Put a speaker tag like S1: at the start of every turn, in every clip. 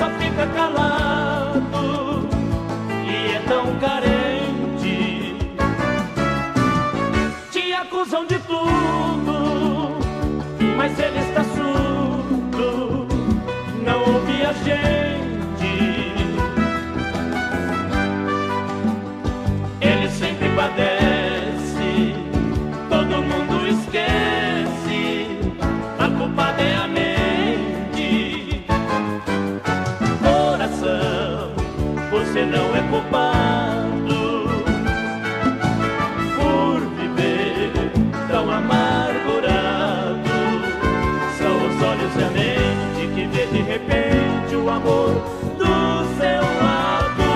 S1: só fica calado e é tão carente. Te acusam de tudo, mas ele está surdo, não ouve a gente. Ele sempre padece, todo mundo esquece, a culpada é a mente. Coração, você não é culpado por viver tão amargurado. São os olhos e a mente que vê de repente o amor do seu lado.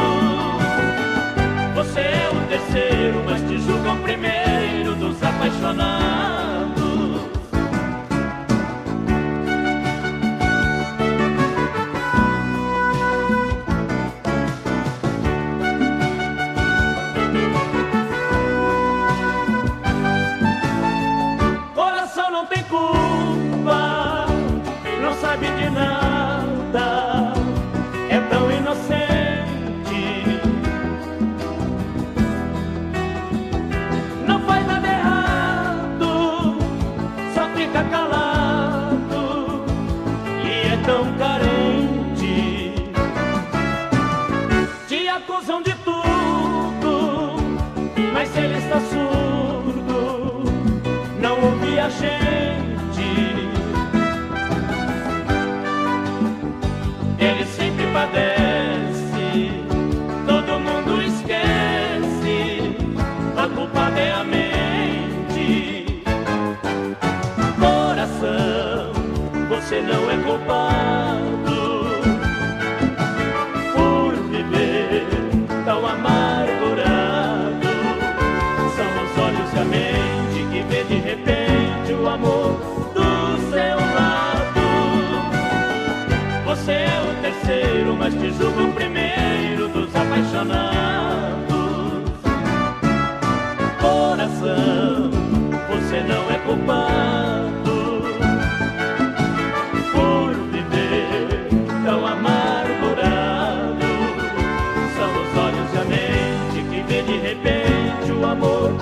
S1: Você é o terceiro, mas te julgam primeiro dos apaixonados. Coração não tem culpa, não sabe de nada, é tão inocente. Não faz nada errado, só fica calado e é tão carente. Te acusam de tudo, mas ele está surdo, não ouve a gente. Ele sempre padece, todo mundo esquece, a culpada é a mente. Coração, você não é culpado por viver tão amargurado. São os olhos e a mente que vê de repente o amor do seu lado. Você é o terceiro, mas te julga o primeiro dos apaixonados. Coração, você não é culpado por viver tão amargurado. São os olhos e a mente que vê de repente o amor